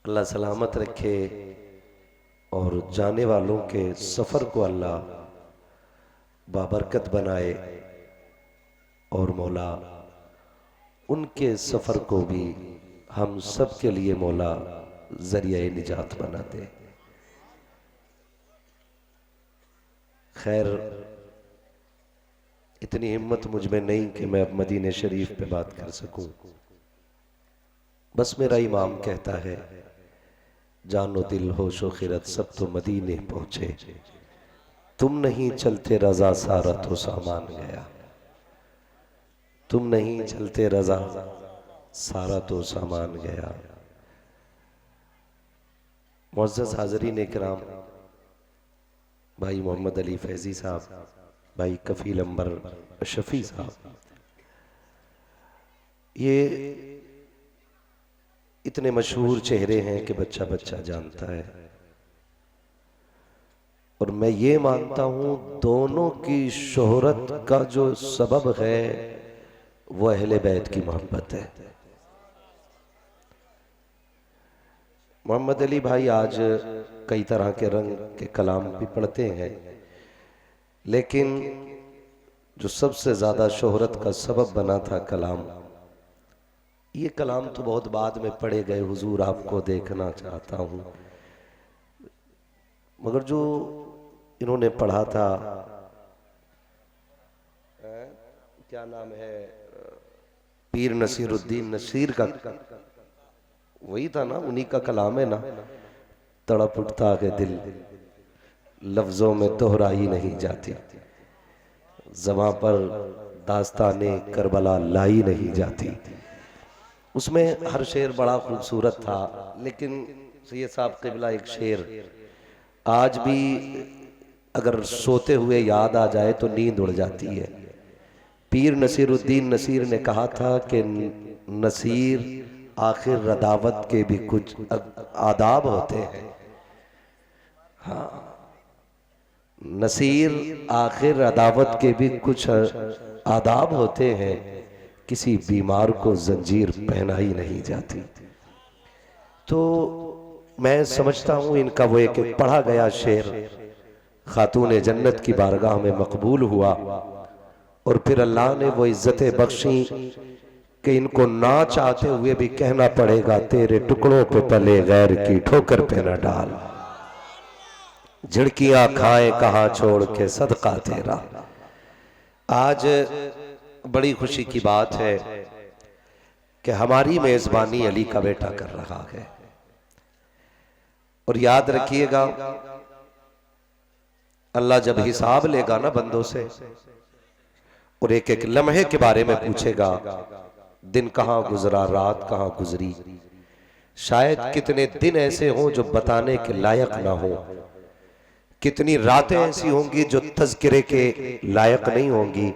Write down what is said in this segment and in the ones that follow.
अल्लाह सलामत रखे और जाने वालों के सफ़र को अल्लाह बाबरकत बनाए और मौला उनके सफ़र को भी हम सब के लिए मौला ज़रिया निजात बना दे। खैर, इतनी हिम्मत मुझ में नहीं कि मैं अब मदीने शरीफ पे बात कर सकूं। बस मेरा इमाम कहता है, जानो दिल होशो खिरत सब तो मदीने पहुंचे, तुम नहीं चलते रजा सारा तो सामान गया। तुम नहीं चलते रजा सारा तो सामान गया। मुअज़्ज़ज़ हाज़रीन इकराम, भाई मोहम्मद अली फैजी साहब, भाई कफील अंबर शफी साहब, ये इतने मशहूर चेहरे हैं कि बच्चा बच्चा जानता है। और मैं ये मानता हूं दोनों की शोहरत का जो सबब है वो अहले बैत की मोहब्बत है। मोहम्मद अली भाई आज कई तरह के रंग के कलाम भी पढ़ते हैं, लेकिन जो सबसे ज्यादा शोहरत का सबब बना था कलाम, ये कलाम तो बहुत बाद में पढ़े गए। हुजूर आपको देखना चाहता हूं, मगर जो इन्होंने पढ़ा था, क्या नाम है, पीर नसीरुद्दीन नसीर का, वही था ना, उन्हीं का कलाम है ना। तड़प उठता है दिल लफ्जों में दोहराई नहीं जाती, ज़बां पर दास्ताने करबला लाई नहीं जाती। उसमें हर शेर बड़ा खूबसूरत था, लेकिन सैयद साहब क़िबला एक शेर आज भी अगर सोते हुए याद आ जाए तो नींद उड़ जाती है। पीर नसीरुद्दीन नसीर ने कहा था कि नसीर आखिर रदावत के भी कुछ आदाब होते हैं। हाँ, नसीर आखिर अदावत के भी कुछ आदाब होते हैं, किसी बीमार को जंजीर पहनाई नहीं जाती। तो मैं समझता हूं इनका वो एक पढ़ा गया शेर खातून जन्नत की बारगाह में मकबूल हुआ, और फिर अल्लाह ने वो इज्जतें बख्शी कि इनको ना चाहते हुए भी कहना पड़ेगा, तेरे टुकड़ों पे पले गैर की ठोकर पे न डाल, झिड़कियां खाए कहां छोड़ के सदका तेरा। आज बड़ी खुशी की बात है कि हमारी मेजबानी अली का बेटा कर रहा है। और याद रखिएगा, अल्लाह जब हिसाब लेगा ना बंदों से, और एक एक लम्हे के बारे में पूछेगा, दिन कहां गुजरा, रात कहां गुजरी, शायद कितने दिन ऐसे हों जो बताने के लायक ना हो, कितनी रातें ऐसी होंगी जो तज़किरे के लायक नहीं होंगी।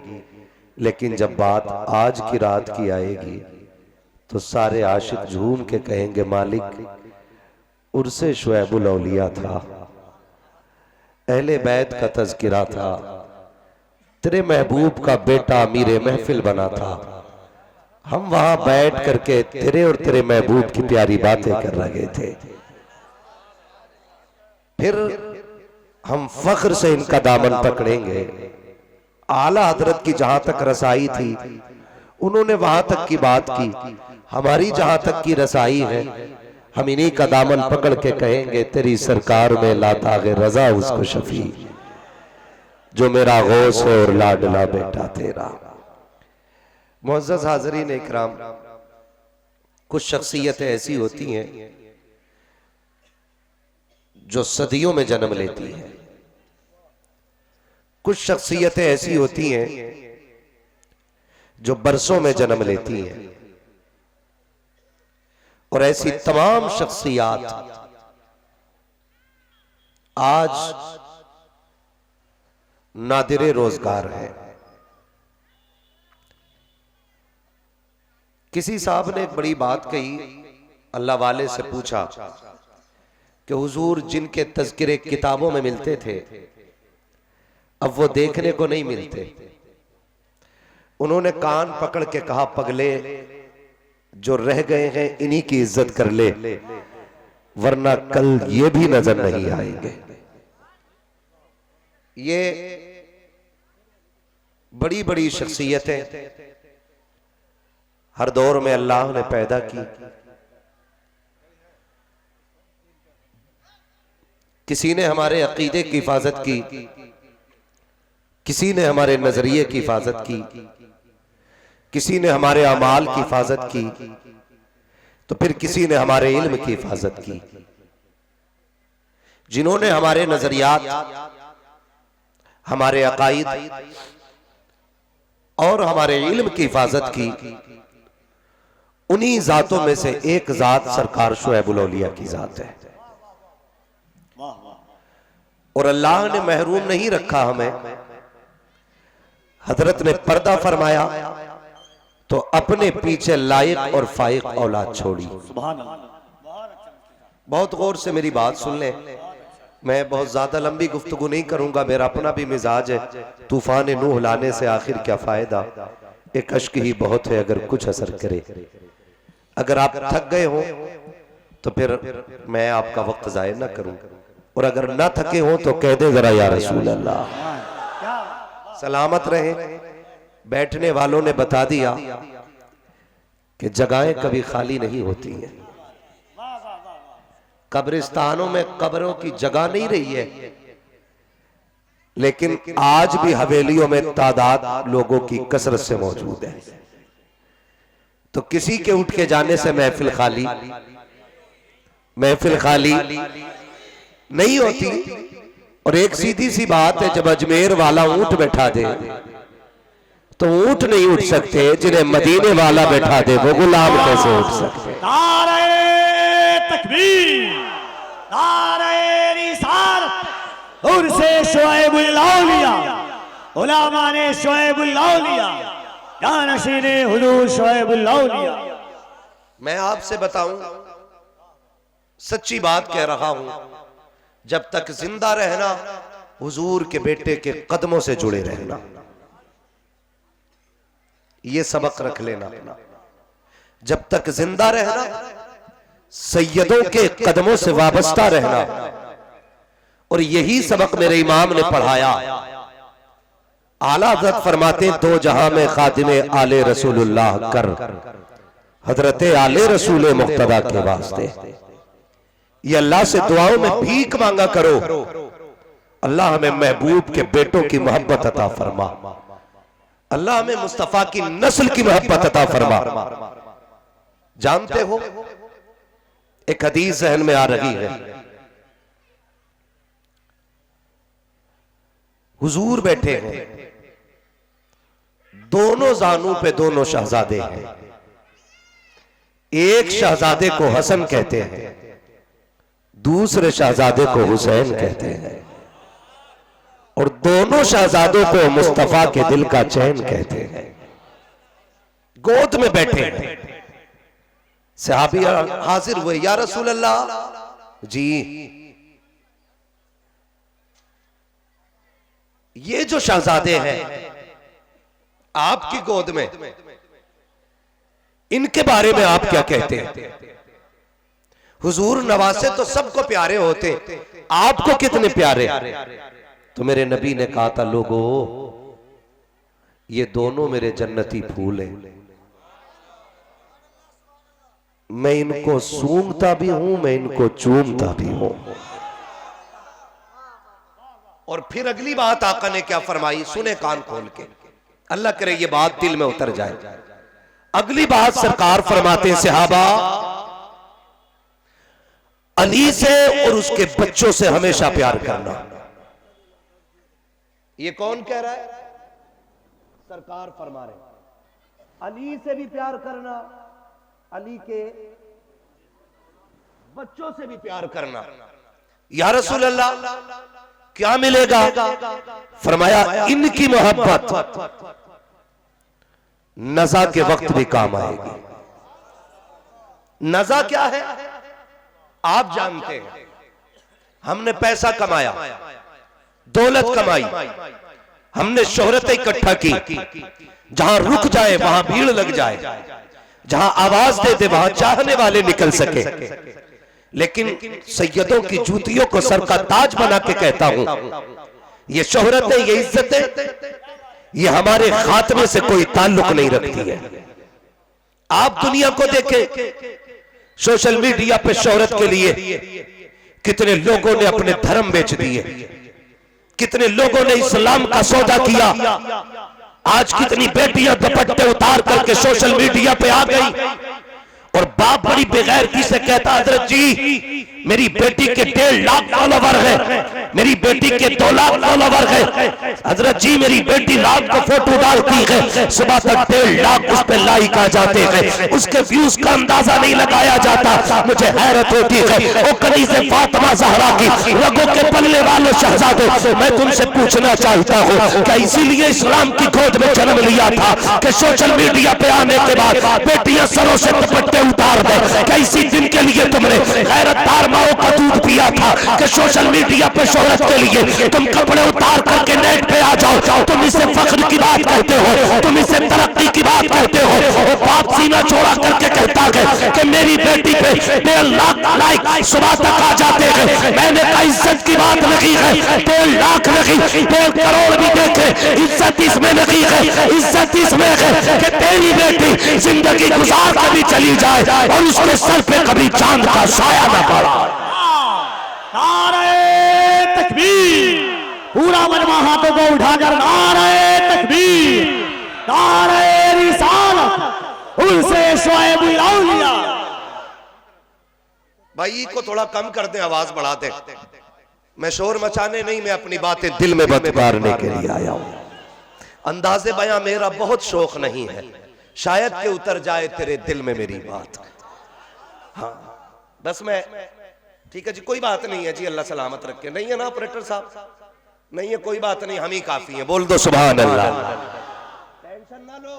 लेकिन जब बात आज की रात की आएगी तो सारे आशिक झूम के कहेंगे, मालिक उर्से शुएबुल औलिया था, अहले बैत का तज़किरा था, तेरे महबूब का बेटा अमीरे महफिल बना था, हम वहां बैठ करके तेरे और तेरे महबूब की प्यारी बातें कर रहे थे। फिर हम फख्र से इनका दामन पकड़ेंगे। आला हजरत की जहां तक रसाई थी उन्होंने वहां तक की बात की, हमारी जहां तक की रसाई है हम इन्हीं का दामन पकड़ के कहेंगे, तेरी सरकार में लाता है रजा उसको शफी, जो मेरा गौस है और लाडला बेटा तेरा। मुअज़्ज़ज़ हाज़रीन इकराम, कुछ शख्सियतें ऐसी होती हैं जो सदियों में जन्म लेती हैं, कुछ शख्सियतें ऐसी होती हैं जो बरसों में जन्म लेती हैं। और ऐसी तमाम शख्सियात आज नादिरे रोजगार है। किसी साहब ने एक बड़ी बात कही, अल्लाह वाले से पूछा कि हुजूर जिनके तज़किरे किताबों में मिलते थे अब वो देखने को नहीं मिलते। उन्होंने कान पकड़ के कहा, पगले जो रह गए हैं इन्हीं की इज्जत कर ले, वरना कल ये भी नजर नहीं आएंगे। ये बड़ी बड़ी शख्सियतें हर दौर में अल्लाह ने पैदा की। किसी ने हमारे अकीदे की हिफाजत की, किसी ने हमारे नजरिए की हिफाजत की, किसी ने हमारे अमाल की हिफाजत की, तो फिर किसी ने हमारे इल्म की हिफाजत की। जिन्होंने हमारे नजरियात, हमारे अकाईद और हमारे इल्म की हिफाजत की, उन्हीं जातों में से एक जात सरकार शुएबुल औलिया की जात है। और अल्लाह ने महरूम नहीं रखा हमें। हजरत ने पर्दा फरमाया तो अपने पीछे लायक और फाइक औलाद छोड़ी। बहुत गौर से मेरी बात सुन लें। मैं बहुत ज्यादा लंबी गुफ्तगू नहीं करूंगा, मेरा अपना भी मिजाज है। तूफान नूह लाने से आखिर क्या फायदा, एक अश्क ही बहुत है अगर कुछ असर करे। अगर आप थक गए हो तो फिर मैं आपका वक्त जाया ना करूं, और अगर ना थके हो तो कह दे जरा या रसूल अल्लाह। सलामत रहे। बैठने वालों ने बता दिया कि जगहें कभी खाली नहीं होती हैं। कब्रिस्तानों में कब्रों की जगह नहीं रही है, लेकिन आज भी हवेलियों में तादाद लोगों की कसरत से मौजूद है। तो किसी के उठ के जाने से महफिल खाली नहीं होती। और एक सीधी सी बात है, जब अजमेर वाला ऊंट बैठा दे तो ऊंट नहीं उठ सकते, जिन्हें मदीने वाला बैठा दे वो गुलाम कैसे उठ सकते। नारे तकबीर, नारे रिसालत, उर्से शुएबुल औलिया, उलमा ने शुएबुल औलिया, या नशीने हुजूर शुएबुल औलिया। मैं आपसे बताऊं, सच्ची बात कह रहा हूं, जब तक जिंदा रहना हुजूर के बेटे के कदमों से जुड़े रहना, ये सबक रख लेना अपना। जब तक जिंदा रहना सैयदों के कदमों से वाबस्ता रहना, और यही सबक मेरे इमाम ने पढ़ाया। आला हज़रत फरमाते, दो जहां में खादिमे आले रसूलुल्लाह कर, हजरत आले रसूल मुक्तदा के वास्ते। ये अल्लाह से दुआओं में भीख मांगा करो, अल्लाह हमें महबूब के बेटों की मोहब्बत अता फरमा, अल्लाह हमें मुस्तफा की नस्ल की मोहब्बत अता फरमा। जानते हो, एक हदीस जहन में आ रही है। हुजूर बैठे हैं, दोनों जानू पे दोनों शहजादे हैं। एक शहजादे को हसन कहते हैं, दूसरे शहजादे को हुसैन कहते हैं, और दोनों शहजादों को मुस्तफा के दिल का चैन कहते हैं। गोद में बैठे हैं। सहाबी हाजिर हुए, या रसूल अल्लाह जी, ये जो शहजादे हैं आपकी गोद में, इनके बारे में आप क्या कहते हैं? हुजूर नवासे तो सबको प्यारे होते, आपको कितने प्यारे? तो मेरे नबी ने कहा था, लोगों ये दोनों मेरे जन्नती फूल हैं, मैं इनको सूंघता भी हूं, मैं इनको चूमता भी हूं। और फिर अगली बात आका ने क्या फरमाई, सुने कान खोल के, अल्लाह करे ये बात दिल में उतर जाए। अगली बात सरकार फरमाते, सहाबा अली से और उसके बच्चों से हमेशा प्यार करना। ये कौन कह रहा है? सरकार फरमा रहे, अली से भी प्यार करना, अली के बच्चों से भी प्यार करना। या रसूल अल्लाह क्या मिलेगा? फरमाया, इनकी मोहब्बत नज़ा के वक्त भी काम आएगी। नज़ा क्या है आप जानते हैं। हमने पैसा कमाया, दौलत कमाई, हमने शोहरत इकट्ठा की, जहां रुक जाए वहां भीड़ लग जाए, जहां आवाज देते वहां चाहने वाले निकल सके। लेकिन सैयदों की जूतियों को सर का ताज बना के कहता हूं, ये शोहरत है, ये इज्जत है, ये हमारे खात्मे से कोई ताल्लुक नहीं रखती है। आप दुनिया को देखें, सोशल मीडिया पे शोहरत के लिए कितने लोगों ने अपने धर्म बेच दिए, कितने लोगों ने इस्लाम का सौदा किया। आज कितनी बेटियां दुपट्टे उतार करके सोशल मीडिया पे आ गई और बाप बड़ी बेगैरती से कहता, हजरत जी मेरी बेटी के 1.5 लाख फॉलोवर है, मेरी बेटी के 2 लाख फॉलोवर है। हजरत जी मेरी बेटी रात को फोटो डालती है, सुबह तक 1.5 लाख उस पे लाइक आ जाते हैं, उसके व्यूज का अंदाजा नहीं लगाया जाता। मुझे हैरत होती है, ओ कनी से फातिमा ज़हरा की रगों के पल्ले वालों शहजादों, मैं तुमसे पूछना चाहता हूँ, क्या इसीलिए इस्लाम की गोद में जन्म लिया था कि सोशल मीडिया पे आने के बाद बेटियां सरों से दुपट्टे उतार दे? क्या इसी दिन के लिए तुमने गैरतदार माओ का दूध पिया था कि सोशल मीडिया पे शोहरत के लिए तुम कपड़े उतार करके नेट पे आ जाओ? तुम इसे फख्र की बात कहते हो, तुम इसे तरक्की की बात कहते हो। और बाप सीना चौड़ा करके कहता है कि मेरी बेटी पे 1.5 लाख लाइक सुबह तक आ जाते हैं। मैंने कहा इज्जत की बात नहीं है, 1.5 लाख नहीं, 1.5 करोड़ भी देखे, इज्जत इसमें नहीं है। इज्जत इसमें है कि तेरी बेटी जिंदगी गुजार के भी चली जाए और उसके सर पे कभी चांद का साया न पड़ा। नारे तकबीर, पूरा मजमा हाथों को उठाकर नारे तकबीर, नारे रिसालत, उनसे शुएबुल औलिया। भाई को थोड़ा कम कर दे, आवाज बढ़ा दे। मैं शोर मचाने नहीं, मैं अपनी बातें दिल में बतकारने के लिए आया हूं। अंदाजे बयां मेरा बहुत शौक नहीं है, शायद के उतर जाए तेरे दिल में मेरी बात। हाँ बस मैं, ठीक है जी, कोई बात नहीं है जी, अल्लाह सलामत रखे। नहीं है ना ऑपरेटर साहब? नहीं है, कोई बात नहीं, हम ही काफी हैं। बोल दो सुभान अल्लाह। टेंशन ना लो,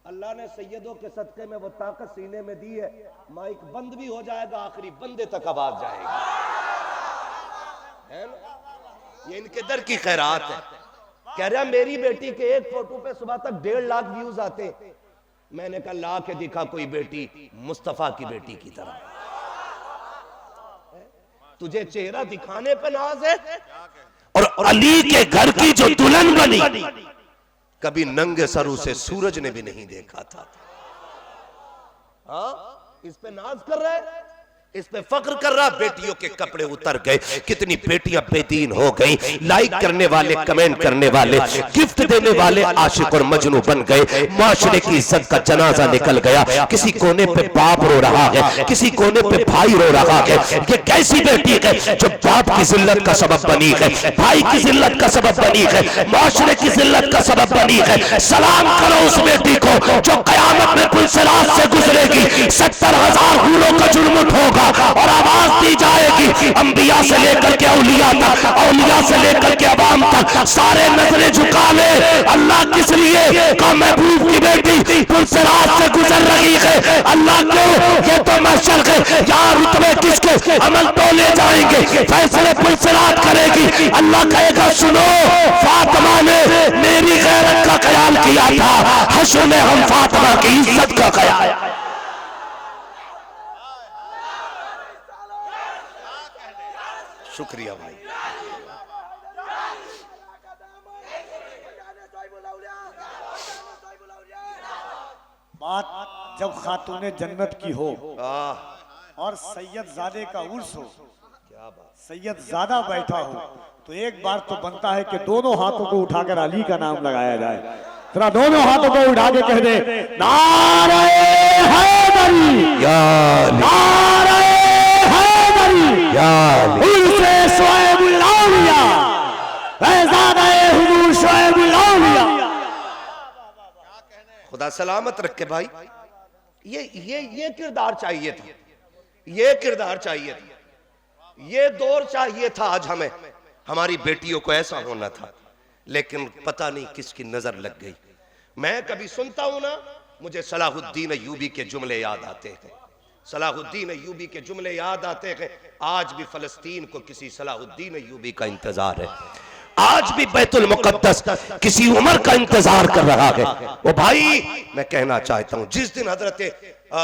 अल्लाह ने सैयदों के सदके में वो ताकत सीने में दी है, माइक बंद भी हो जाएगा, आखिरी बंदे तक आवाज जाएगी, है ना? ये इनके दर की खैरात है। कह रहा मेरी बेटी के एक फोटो पे सुबह तक 1.5 लाख व्यूज आते। मैंने कहा ला के दिखा कोई बेटी मुस्तफा की बेटी की तरह। तुझे चेहरा दिखाने पे नाज है, और अली के घर की जो दुल्हन बनी, कभी नंगे सर उसे सूरज ने भी नहीं देखा था। हाँ, इस पे नाज कर रहा है, इस पे फख्र कर रहा। बेटियों के कपड़े उतर गए, कितनी बेटियां बेदीन हो गई। लाइक करने वाले, कमेंट करने वाले, गिफ्ट देने वाले आशिक और मजनू बन गए। माशरे की इज्जत का जनाजा निकल गया। किसी कोने पे बाप रो रहा है, किसी कोने पे भाई रो रहा है। ये कैसी बेटी है जो बाप की जिल्लत का सबब बनी है, भाई की जिल्लत का सबब बनी है, माशरे की जिल्लत का सबब बनी है। सलाम करो उस बेटी को जो कयामत में पुलसिरात से गुजरेगी, 70,000 हूरों का जुर्म उठोगा और आवाज दी जाएगी अंबिया से लेकर के औलिया तक, औलिया से लेकर के अवाम तक, सारे नजरें झुका ले। अल्लाह किस लिए का महबूब की बेटी पुलसिरात से गुजर रही है? अल्लाह को ये तो महशर है, यार रुतबे किसके अमल तोले जाएंगे, फैसले पुलसिरात करेगी। अल्लाह कहेगा सुनो, फातिमा ने मेरी गैरत का ख्याल किया था, हश्र में हम फातिमा की इज्जत का ख्याल। शुक्रिया भाई। बात जब खातूने जन्नत की हो और सैयद ज़ादे का उर्स हो, सैयद ज़ादा बैठा हो, तो एक बार तो बनता है कि दोनों हाथों को उठाकर अली का नाम लगाया जाए। जरा दोनों हाथों को उठा के कह दे नारे हैदरी, नारे हैदरी, उनसे शुएबुल औलिया, फैज़ाने हुजूर शुएबुल औलिया। खुदा सलामत रखे भाई। ये किरदार चाहिए था, ये किरदार चाहिए था, ये दौर चाहिए था। आज हमें हमारी बेटियों को ऐसा होना था, लेकिन पता नहीं किसकी नजर लग गई। मैं कभी सुनता हूं ना, मुझे सलाहुद्दीन अय्यूबी के जुमले याद आते हैं, सलाहुद्दीन अय्यूबी के जुमले याद आते हैं। आज भी फलस्तीन को किसी सलाहुद्दीन अय्यूबी का इंतजार है। आज भी बैतुल मुकद्दस किसी उम्र का इंतजार कर रहा है। वो भाई मैं कहना चाहता हूं, जिस दिन हजरत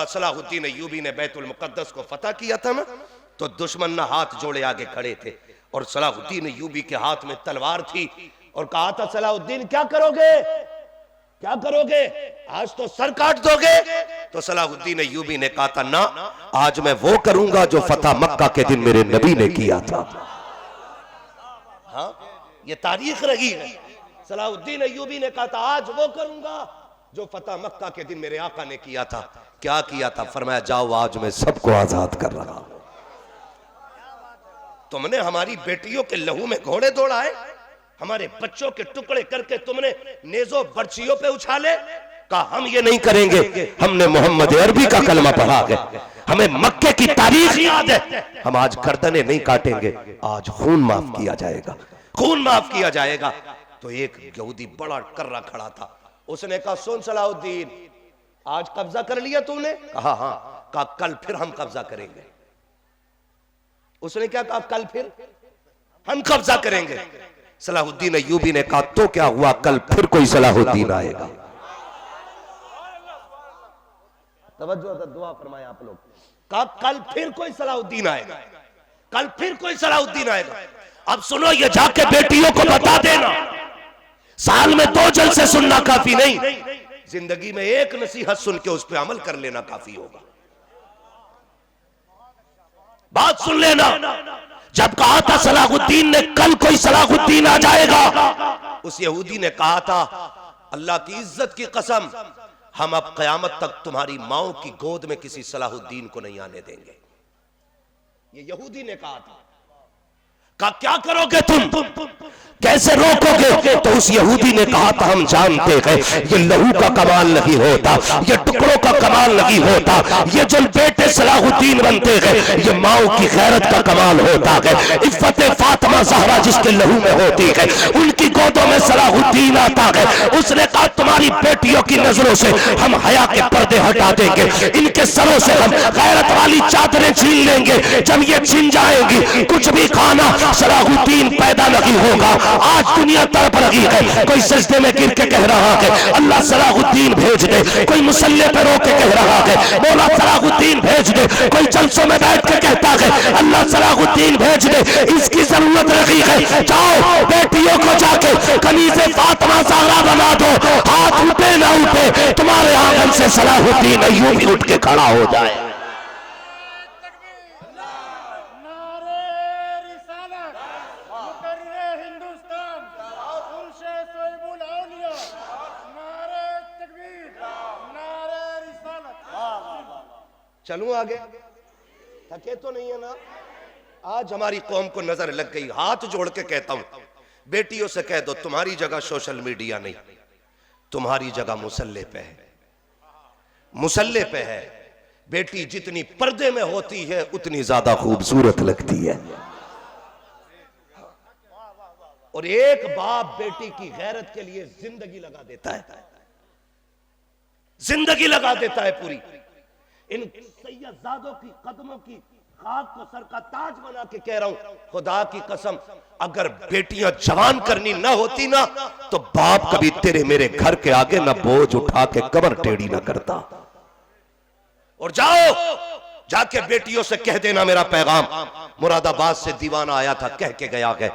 सलाहुद्दीन अय्यूबी ने बैतुल मुकद्दस को फतह किया था ना, तो दुश्मन ना हाथ जोड़े आगे खड़े थे और सलाहुद्दीन अय्यूबी के हाथ में तलवार थी और कहा था सलाहुद्दीन क्या करोगे, क्या करोगे, आज तो सर काट दोगे। तो सलाहुद्दीन अय्यूबी ने कहा था ना, आज मैं वो करूंगा जो फतह मक्का के दिन मेरे नबी ने किया था। हाँ, ये तारीख रही है। सलाहुद्दीन अय्यूबी ने कहा था आज वो करूंगा जो फतह मक्का के दिन मेरे आका ने किया था। क्या किया था? फरमाया जाओ आज मैं सबको आजाद कर रहा हूं। तुमने हमारी बेटियों के लहू में घोड़े दौड़ाए, हमारे बच्चों के टुकड़े करके तुमने नेजो बर्चियों पे उछाले। कहा हम ये नहीं करेंगे, हमने मोहम्मद अरबी का कलमा पढ़ा है, हमें मक्के की तारीख याद है, हम आज गर्दनें नहीं काटेंगे, आज खून माफ किया जाएगा, खून माफ किया जाएगा। तो एक यहूदी बड़ा कर्रा खड़ा था, उसने कहा सुन सलाहुद्दीन, आज कब्जा कर लिया तूने? कहा हाँ। कहा कल फिर हम कब्जा करेंगे। उसने क्या कहा? कल फिर हम कब्जा करेंगे। सलाहुद्दीन अय्यूबी ने कहा तो क्या हुआ, कल फिर कोई सलाहुद्दीन आएगा। तवज्जो से दुआ फरमाए आप लोग। कहा कल फिर कोई सलाहुद्दीन आएगा, कल फिर कोई सलाहुद्दीन आएगा। अब सुनो, ये जाके बेटियों को बता देना, साल में 2 जलसे सुनना काफी नहीं, जिंदगी में एक नसीहत सुन के उस पर अमल कर लेना काफी होगा। बात सुन लेना, जब कहा था सलाहुद्दीन ने कल कोई सलाहुद्दीन आ जाएगा, उस यहूदी ने कहा था अल्लाह की इज्जत की कसम, हम अब कयामत तक तुम्हारी माओ की गोद में किसी सलाहुद्दीन को नहीं आने देंगे। ये यहूदी ने कहा था। कहा क्या करोगे तुम, कैसे रोकोगे? तो उस यहूदी ने कहा था हम जानते हैं ये लहू का कमाल नहीं होता, ये टुकड़ों का कमाल नहीं होता, ये जो बेटे सलाहुद्दीन बनते हैं ये माओ की गैरत का कमाल होता है। इफ़्फ़त फातिमा ज़हरा जिसके लहू में होती है, उनकी गोदों में सलाहुद्दीन आता है। उसने कहा तुम्हारी बेटियों की नजरों से हम हया के पर्दे हटा देंगे, इनके सरों से हम गैरत वाली चादरें छीन लेंगे। जब ये छिन जाएंगी कुछ भी खाना सलाहुद्दीन पैदा नहीं होगा। आज दुनिया तड़प रही है, कोई सजदे में गिर के कह रहा है अल्लाह सलाहुद्दीन भेज दे, कोई मुसल्ले पे रो के कह रहा है मौला सलाहुद्दीन भेज दे, कोई जलसों में बैठ के कहता है अल्लाह सलाहुद्दीन भेज दे। इसकी जरूरत रही है, जाओ बेटियों को जाके कनीज़े फातिमा ज़हरा बना दो, हाथ उठे ना उठे तुम्हारे आंगन से सलाहुद्दीन अय्यूबी उठ के खड़ा हो जाए। चलूं आगे, थके तो नहीं है ना? आज हमारी कौम को नजर लग गई। हाथ जोड़ के कहता हूं, बेटियों से कह दो तुम्हारी जगह सोशल मीडिया नहीं, तुम्हारी जगह मुसल्ले पे है, मुसल्ले पे है। बेटी जितनी पर्दे में होती है उतनी ज्यादा खूबसूरत लगती है। और एक बाप बेटी की गैरत के लिए जिंदगी लगा देता है, जिंदगी लगा देता है पूरी। इन सैयदजादों की कदमों की खाक को सर का ताज बना के कह रहा हूं, खुदा की कसम अगर बेटियां जवान करनी ना होती ना तो बाप कभी तेरे मेरे घर के आगे ना बोझ उठा के कमर टेढ़ी ना करता। और जाओ जाके बेटियों से कह देना मेरा पैगाम, मुरादाबाद से दीवाना आया था, कह के गया है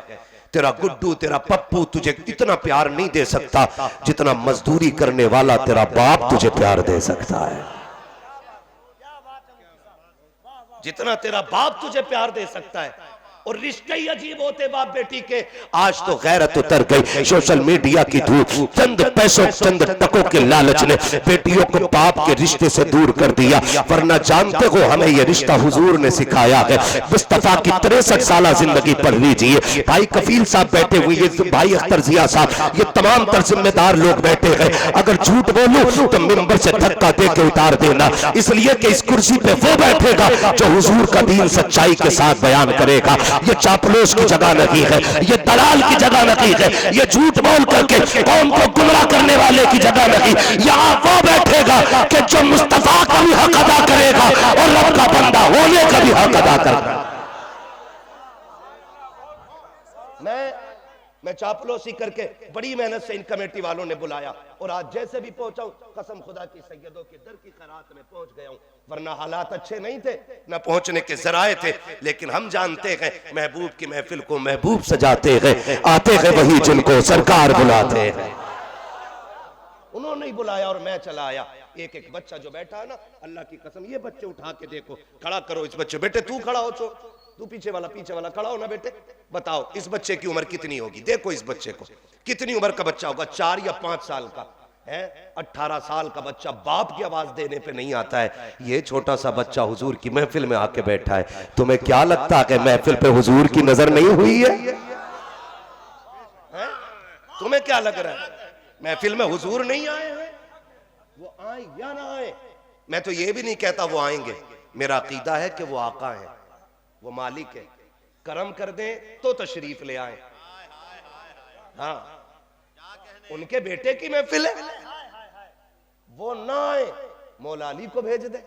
तेरा गुड्डू तेरा पप्पू तुझे इतना प्यार नहीं दे सकता जितना मजदूरी करने वाला तेरा बाप तुझे प्यार दे सकता है, जितना तेरा बाप तुझे प्यार दे सकता है। और रिश्ते ही अजीब होते बाप बेटी के। आज तो गैरत उतर गई, सोशल मीडिया की धूप, चंद पैसों चंद टकों के लालच ने बेटियों को बाप के रिश्ते से दूर कर दिया। वरना जानते हो हमें यह रिश्ता हुजूर ने सिखाया है। मुस्तफा की 63 साल जिंदगी पढ़ लीजिए, भाई कफील साहब बैठे हुए, भाई अख्तर जिया साहब, ये तमाम तर जिम्मेदार लोग बैठे हैं। अगर झूठ बोलूं तो मिंबर से धक्का दे के उतार देना, इसलिए कि इस कुर्सी पे वो बैठेगा जो हुजूर का दीन सच्चाई के साथ बयान करेगा। ये चापलूस की जगह नहीं है, ये दलाल की जगह नहीं है, ये झूठ बोल करके कौम को गुमराह करने वाले की जगह नहीं। यहाँ वो बैठेगा कि जो मुस्तफा का भी हक अदा करेगा और रब का बंदा होने का भी हक अदा करेगा। मैं मैं चापलूसी करके बड़ी मेहनत से इन कमेटी वालों ने बुलाया और आज जैसे भी पहुंचा हूं, कसम खुदा की सैयदों के दर की खैरात में पहुंच गया हूं, वरना हालात अच्छे नहीं थे, न पहुंचने के जराए थे। लेकिन हम जानते हैं महबूब की महफिल को महबूब सजाते हैं, आते हैं वही जिनको सरकार बुलाते हैं। उन्होंने ही बुलाया और मैं चला आया। एक एक बच्चा जो बैठा है ना, अल्लाह की कसम, ये बच्चे उठा के देखो, खड़ा करो इस बच्चे, बेटे तू खड़ा हो, तू पीछे वाला खड़ा हो ना बेटे, बताओ इस बच्चे की उम्र कितनी होगी? देखो इस बच्चे को, कितनी उम्र का बच्चा होगा? 4 या 5 साल का है। 18 साल का बच्चा बाप की आवाज देने पे नहीं आता है, ये छोटा सा बच्चा हुजूर की महफिल में आके बैठा है। तुम्हें क्या लगता है कि महफिल पे हुजूर की नजर नहीं हुई है? तुम्हें क्या लग रहा है महफिल में हुजूर नहीं आए हैं? वो आए या ना आए, मैं तो ये भी नहीं कहता वो आएंगे, मेरा अकीदा है कि वो आका है, वो मालिक है, करम कर दें तो तशरीफ ले आए। हाँ, उनके बेटे की महफिल है, वो ना आए, मौला अली को भेज दे,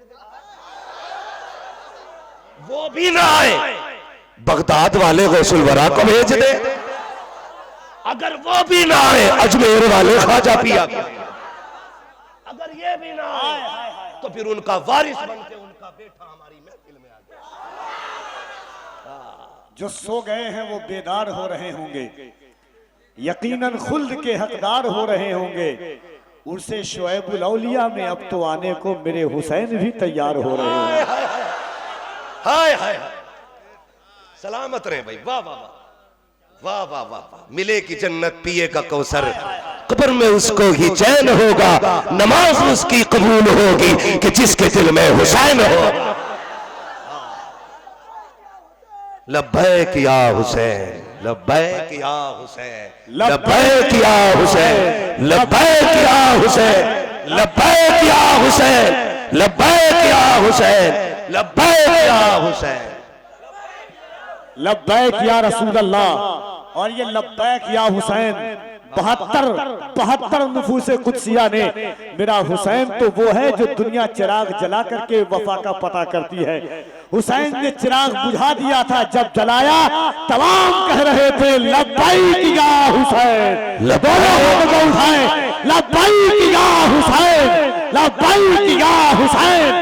वो भी ना आए, बगदाद वाले गौसुल वरा को भेज दे, अगर वो भी ना आए अजमेर वाले ख्वाजा पिया को, अगर ये भी ना आए तो फिर उनका वारिस बनके उनका बेटा हमारी महफिल में आ गया। जो सो गए हैं वो बेदार हो रहे होंगे, यकीनन खुल्द के हकदार हो रहे होंगे। उर्से शुएबुल औलिया में अब तो आने को मेरे हुसैन भी तैयार हो रहे हैं। हाय हाय, सलामत रहे भाई, वाह वाह वाह वाह वाह वाह वाह। मिलेगी जन्नत पिए का कौसर, कब्र में उसको ही चैन होगा, नमाज उसकी कबूल होगी कि जिसके दिल में हुसैन हो। लब्बैक या हुसैन, लब्बैक या हुसैन, लब्बैक या हुसैन, लब्बैक या हुसैन, लब्बैक या हुसैन, लब्बैक या हुसैन, लब्बैक या हुसैन, लब्बैक या रसूल अल्लाह। और ये लब्बैक या हुसैन 72 नुफूसे कुदसिया ने, मेरा हुसैन तो वो है जो दुनिया चिराग जला करके वफा का पता करती है। हुसैन ने चिराग बुझा दिया था, जब जलाया तमाम कह रहे थे लब्बैक या हुसैन, लब्बैक या हुसैन, लब्बैक या हुसैन।